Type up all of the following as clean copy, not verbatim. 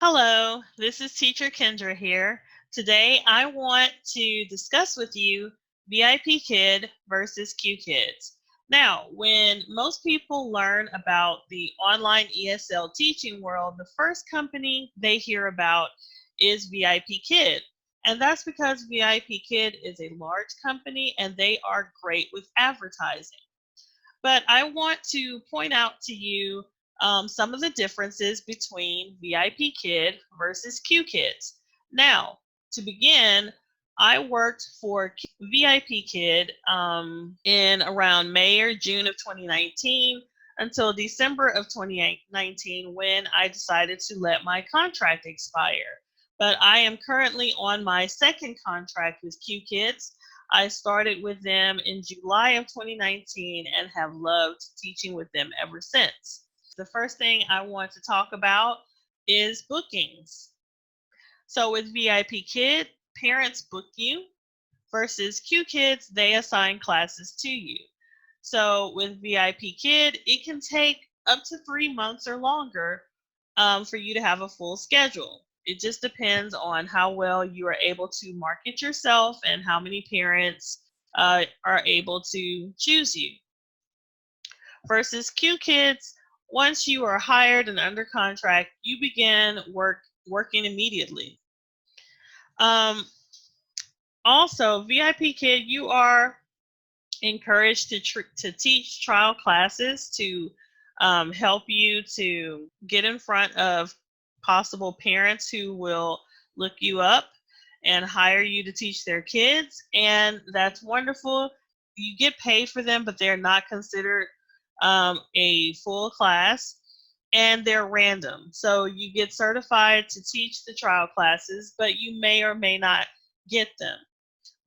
Hello, this is Teacher Kendra here. Today I want to discuss with you VIPKid versus Qkids. Now, when most people learn about the online ESL teaching world, the first company they hear about is VIPKid. And that's because VIPKid is a large company and they are great with advertising. But I want to point out to you some of the differences between VIP Kid versus Qkids. Now, to begin, I worked for VIP Kid in around May or June of 2019 until December of 2019 when I decided to let my contract expire. But I am currently on my second contract with Qkids. I started with them in July of 2019 and have loved teaching with them ever since. The first thing I want to talk about is bookings. So with VIP Kid, parents book you versus Qkids, they assign classes to you. So with VIP Kid, it can take up to 3 months or longer for you to have a full schedule. It just depends on how well you are able to market yourself and how many parents are able to choose you. Versus Qkids, once you are hired and under contract, you begin working immediately. Um, Also, VIP Kid, you are encouraged to teach trial classes to help you to get in front of possible parents who will look you up and hire you to teach their kids. And that's wonderful. You get paid for them, but they're not considered a full class and they're random. So you get certified to teach the trial classes, but you may or may not get them,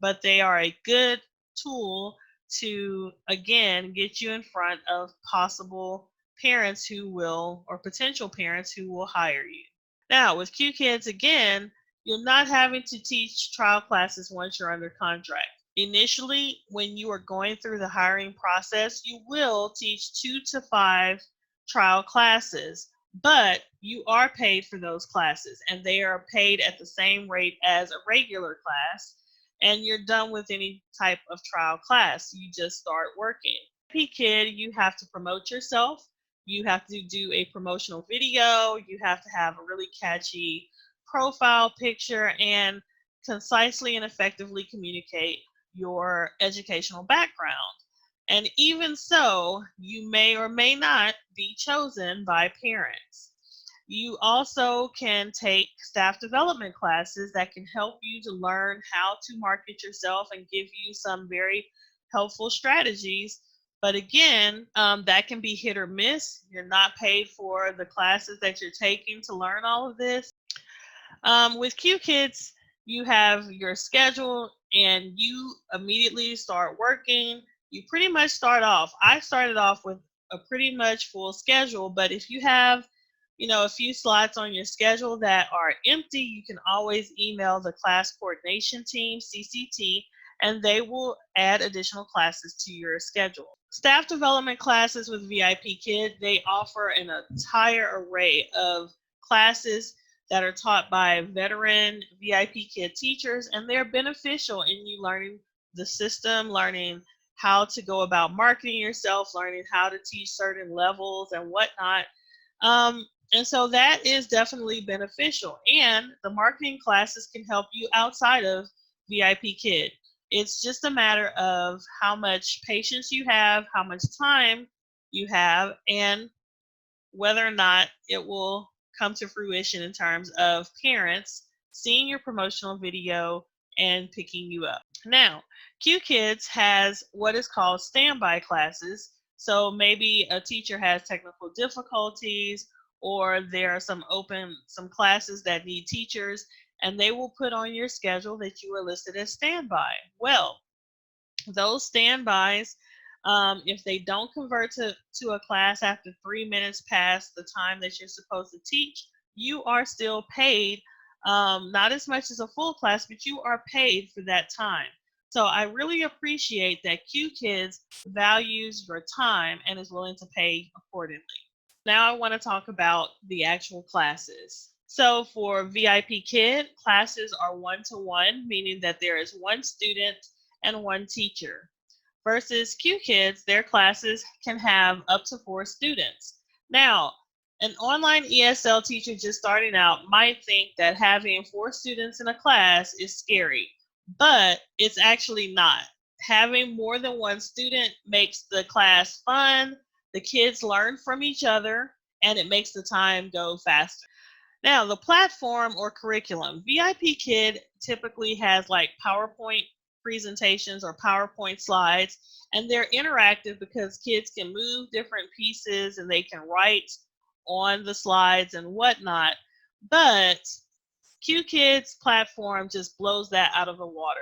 but they are a good tool to, again, get you in front of possible parents who will, or potential parents who will hire you. Now, with Qkids, again, you're not having to teach trial classes once you're under contract. Initially, when you are going through the hiring process, you will teach 2 to 5 trial classes, but you are paid for those classes and they are paid at the same rate as a regular class, and you're done with any type of trial class. You just start working. Kid, you have to promote yourself. You have to do a promotional video. You have to have a really catchy profile picture and concisely and effectively communicate your educational background. And even so, you may or may not be chosen by parents. You also can take staff development classes that can help you to learn how to market yourself and give you some very helpful strategies. But again, that can be hit or miss. You're not paid for the classes that you're taking to learn all of this. With Qkids, you have your schedule and you immediately start working. You pretty much start off. I started off with a pretty much full schedule, but if you have, a few slots on your schedule that are empty, you can always email the class coordination team, CCT, and they will add additional classes to your schedule. Staff development classes with VIP Kid, they offer an entire array of classes that are taught by veteran VIP Kid teachers, and they're beneficial in you learning the system, learning how to go about marketing yourself, learning how to teach certain levels and whatnot. And so that is definitely beneficial. And the marketing classes can help you outside of VIP Kid. It's just a matter of how much patience you have, how much time you have, and whether or not it will come to fruition in terms of parents seeing your promotional video and picking you up. Now, Qkids has what is called standby classes. So maybe a teacher has technical difficulties or there are some classes that need teachers and they will put on your schedule that you are listed as standby. Well, those standbys, if they don't convert to a class after 3 minutes past the time that you're supposed to teach, you are still paid, not as much as a full class, but you are paid for that time. So I really appreciate that Qkids values your time and is willing to pay accordingly. Now I want to talk about the actual classes. So for VIP Kid, classes are one-to-one, meaning that there is one student and one teacher. Versus Qkids, their classes can have up to 4 students. Now, an online ESL teacher just starting out might think that having 4 students in a class is scary, but it's actually not. Having more than one student makes the class fun, the kids learn from each other, and it makes the time go faster. Now, the platform or curriculum, VIPKid typically has like PowerPoint presentations or PowerPoint slides, and they're interactive because kids can move different pieces and they can write on the slides and whatnot. But Qkids platform just blows that out of the water.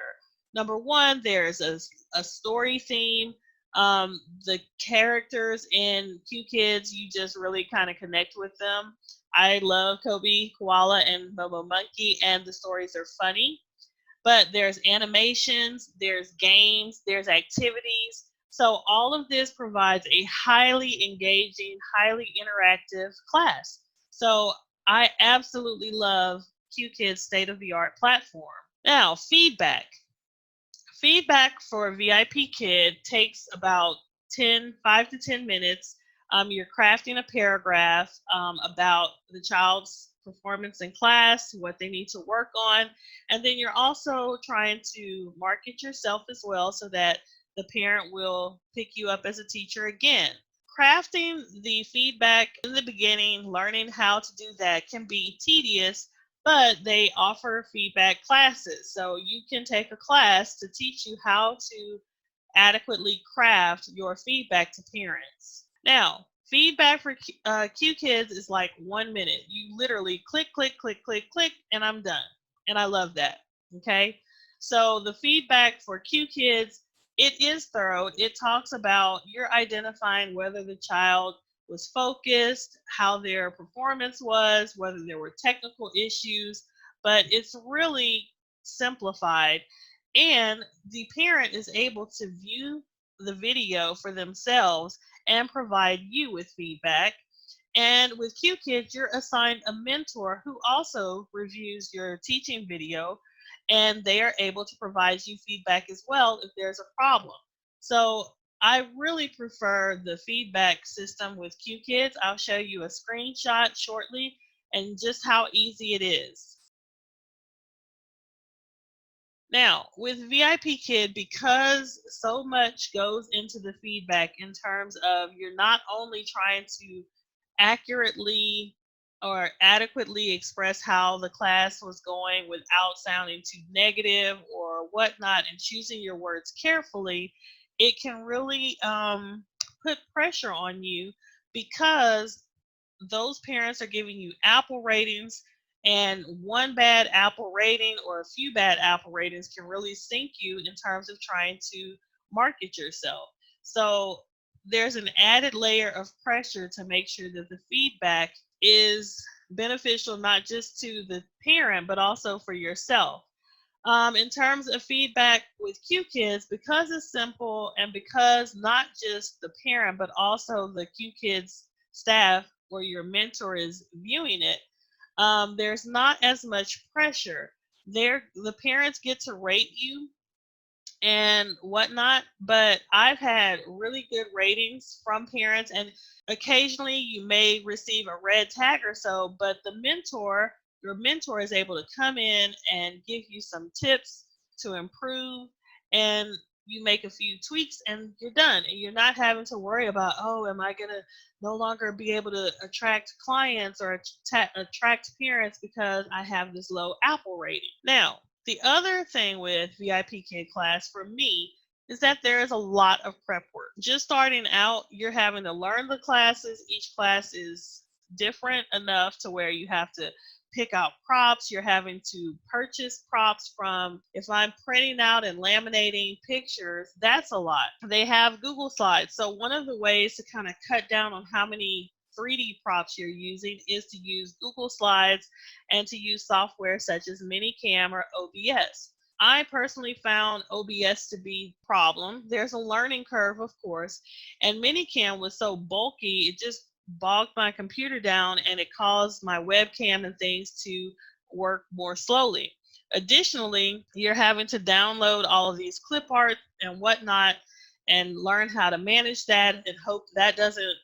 Number one, there's a story theme. The characters in Qkids, you just really kind of connect with them. I love Kobe Koala and Momo Monkey, and the stories are funny. But there's animations, there's games, there's activities. So all of this provides a highly engaging, highly interactive class. So I absolutely love Qkids' state-of-the-art platform. Now, feedback. Feedback for VIP Kid takes about 5 to 10 minutes. You're crafting a paragraph about the child's performance in class, what they need to work on, and then you're also trying to market yourself as well so that the parent will pick you up as a teacher again. Crafting the feedback in the beginning, learning how to do that can be tedious, but they offer feedback classes. So you can take a class to teach you how to adequately craft your feedback to parents. Now, feedback for Qkids is like 1 minute. You literally click, click, click, click, click, and I'm done. And I love that. Okay. So the feedback for Qkids, it is thorough. It talks about you're identifying whether the child was focused, how their performance was, whether there were technical issues, but it's really simplified. And the parent is able to view the video for themselves and provide you with feedback. And with Qkids, you're assigned a mentor who also reviews your teaching video, and they are able to provide you feedback as well if there's a problem. So I really prefer the feedback system with Qkids. I'll show you a screenshot shortly and just how easy it is. Now, with VIP Kid, because so much goes into the feedback in terms of you're not only trying to accurately or adequately express how the class was going without sounding too negative or whatnot and choosing your words carefully, it can really put pressure on you because those parents are giving you Apple ratings, and one bad Apple rating or a few bad Apple ratings can really sink you in terms of trying to market yourself. So there's an added layer of pressure to make sure that the feedback is beneficial not just to the parent but also for yourself. In terms of feedback with Qkids, because it's simple and because not just the parent but also the Qkids staff or your mentor is viewing it, there's not as much pressure. The parents get to rate you and whatnot, but I've had really good ratings from parents, and occasionally you may receive a red tag or so, but your mentor is able to come in and give you some tips to improve, and you make a few tweaks and you're done. And you're not having to worry about, oh, am I going to no longer be able to attract clients or attract parents because I have this low Apple rating. Now, the other thing with VIP Kid class for me is that there is a lot of prep work. Just starting out, you're having to learn the classes. Each class is different enough to where you have to pick out props. You're having to purchase props from, if I'm printing out and laminating pictures, that's a lot. They have Google Slides. So one of the ways to kind of cut down on how many 3D props you're using is to use Google Slides and to use software such as Minicam or OBS. I personally found OBS to be a problem. There's a learning curve, of course, and Minicam was so bulky, it just bogged my computer down and it caused my webcam and things to work more slowly. Additionally, you're having to download all of these clip art and whatnot and learn how to manage that and hope that doesn't,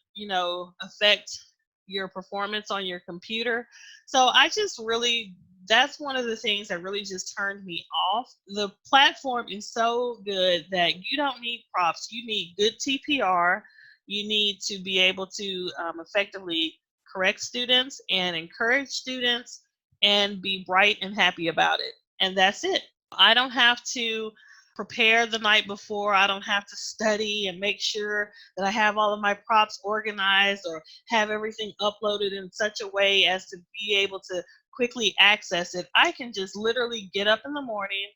affect your performance on your computer. So I just really, that's one of the things that really just turned me off. The platform is so good that you don't need props. You need good TPR. You need to be able to effectively correct students and encourage students and be bright and happy about it. And that's it. I don't have to prepare the night before. I don't have to study and make sure that I have all of my props organized or have everything uploaded in such a way as to be able to quickly access it. I can just literally get up in the morning,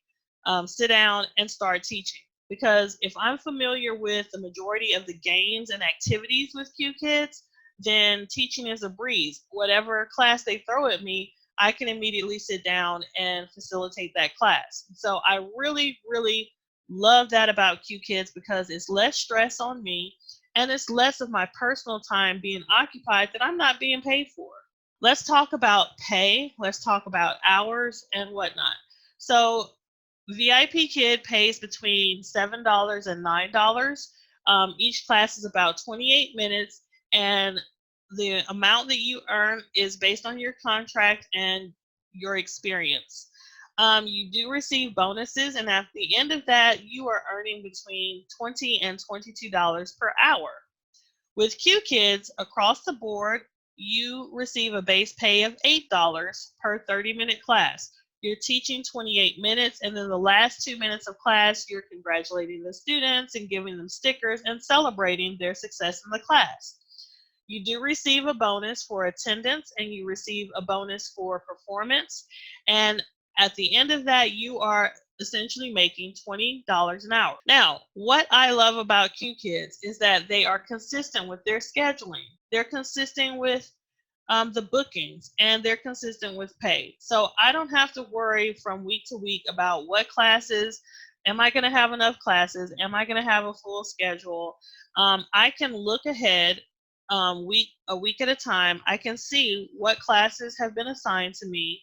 sit down, and start teaching. Because if I'm familiar with the majority of the games and activities with Qkids, then teaching is a breeze. Whatever class they throw at me, I can immediately sit down and facilitate that class. So I really, really love that about Qkids because it's less stress on me and it's less of my personal time being occupied that I'm not being paid for. Let's talk about pay. Let's talk about hours and whatnot. So VIPKid pays between $7 and $9. Each class is about 28 minutes, and the amount that you earn is based on your contract and your experience. You do receive bonuses, and at the end of that, you are earning between $20 and $22 per hour. With Qkids, across the board, you receive a base pay of $8 per 30-minute class. You're teaching 28 minutes, and then the last 2 minutes of class, you're congratulating the students and giving them stickers and celebrating their success in the class. You do receive a bonus for attendance, and you receive a bonus for performance. And at the end of that, you are essentially making $20 an hour. Now, what I love about Qkids is that they are consistent with their scheduling. They're consistent with the bookings, and they're consistent with pay. So I don't have to worry from week to week about what classes, am I going to have enough classes? Am I going to have a full schedule? I can look ahead a week at a time. I can see what classes have been assigned to me,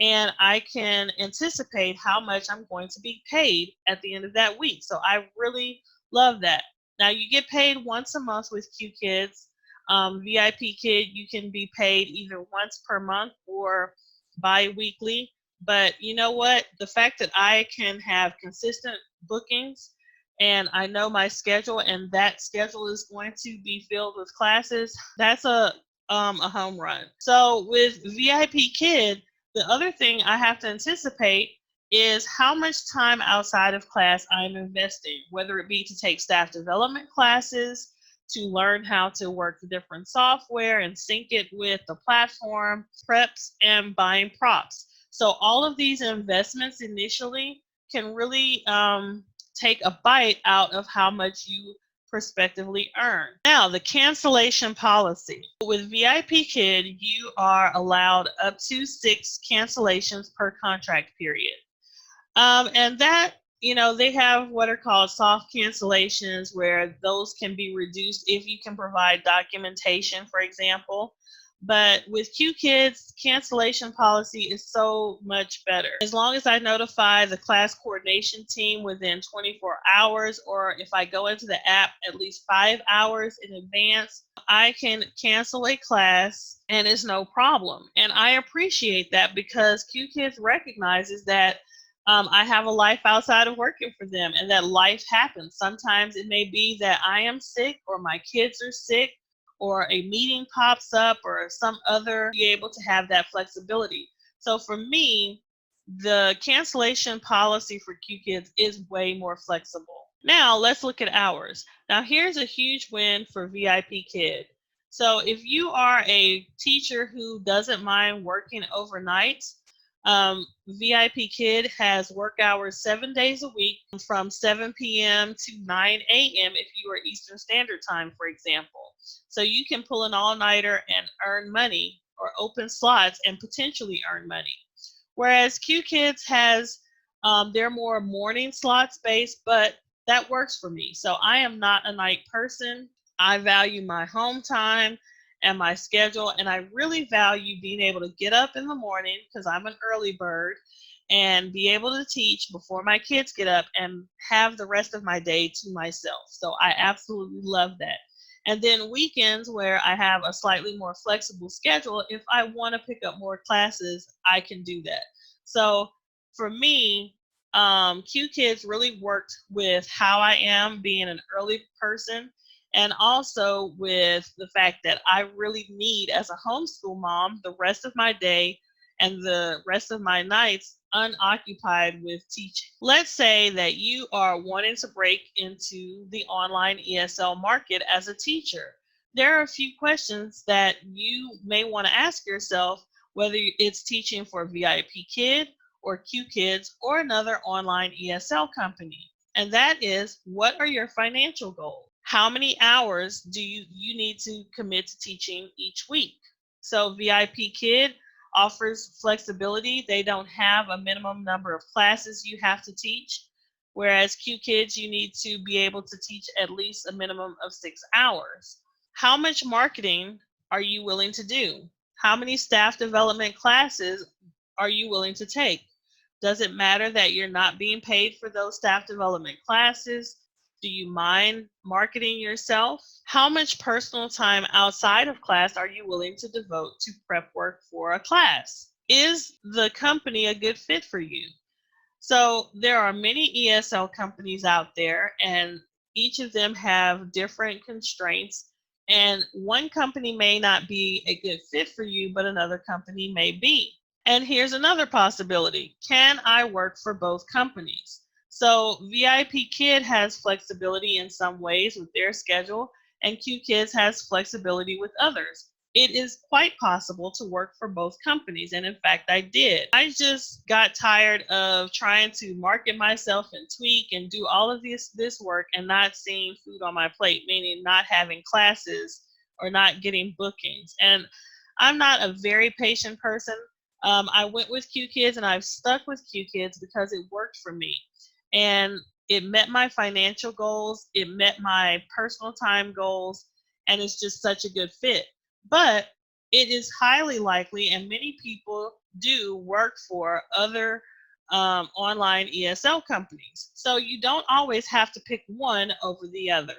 and I can anticipate how much I'm going to be paid at the end of that week. So I really love that. Now you get paid once a month with Qkids. VIPKid, you can be paid either once per month or bi-weekly. But you know what? The fact that I can have consistent bookings and I know my schedule and that schedule is going to be filled with classes, that's a home run. So with VIPKid, the other thing I have to anticipate is how much time outside of class I'm investing, whether it be to take staff development classes, to learn how to work the different software and sync it with the platform, preps, and buying props. So all of these investments initially can really take a bite out of how much you prospectively earn. Now, the cancellation policy. With VIPKid, you are allowed up to 6 cancellations per contract period. And that, they have what are called soft cancellations where those can be reduced if you can provide documentation, for example. But with Qkids, cancellation policy is so much better. As long as I notify the class coordination team within 24 hours, or if I go into the app at least 5 hours in advance, I can cancel a class and it's no problem. And I appreciate that because Qkids recognizes that I have a life outside of working for them and that life happens. Sometimes it may be that I am sick or my kids are sick or a meeting pops up or some other, be able to have that flexibility. So for me, the cancellation policy for Qkids is way more flexible. Now let's look at hours. Now here's a huge win for VIPKid. So if you are a teacher who doesn't mind working overnight, VIPKid has work hours 7 days a week from 7 p.m. to 9 a.m. if you are Eastern Standard Time, for example. So you can pull an all-nighter and earn money or open slots and potentially earn money. Whereas Qkids has, they're more morning slots based, but that works for me. So I am not a night person. I value my home time and my schedule. And I really value being able to get up in the morning because I'm an early bird and be able to teach before my kids get up and have the rest of my day to myself. So I absolutely love that. And then weekends where I have a slightly more flexible schedule, if I want to pick up more classes, I can do that. So for me, Qkids really worked with how I am being an early person, and also with the fact that I really need, as a homeschool mom, the rest of my day and the rest of my nights unoccupied with teaching. Let's say that you are wanting to break into the online ESL market as a teacher. There are a few questions that you may want to ask yourself, whether it's teaching for VIPKid or Qkids or another online ESL company. And that is, what are your financial goals? How many hours do you need to commit to teaching each week? So VIPKid offers flexibility. They don't have a minimum number of classes you have to teach, whereas Qkids, you need to be able to teach at least a minimum of 6 hours. How much marketing are you willing to do? How many staff development classes are you willing to take? Does it matter that you're not being paid for those staff development classes? Do you mind marketing yourself? How much personal time outside of class are you willing to devote to prep work for a class? Is the company a good fit for you? So there are many ESL companies out there, and each of them have different constraints. And one company may not be a good fit for you, but another company may be. And here's another possibility. Can I work for both companies? So VIPKid has flexibility in some ways with their schedule, and Qkids has flexibility with others. It is quite possible to work for both companies, and in fact I did. I just got tired of trying to market myself and tweak and do all of this work and not seeing food on my plate, meaning not having classes or not getting bookings. And I'm not a very patient person. I went with Qkids and I've stuck with Qkids because it worked for me. And it met my financial goals, it met my personal time goals, and it's just such a good fit. But it is highly likely, and many people do work for other online ESL companies. So you don't always have to pick one over the other.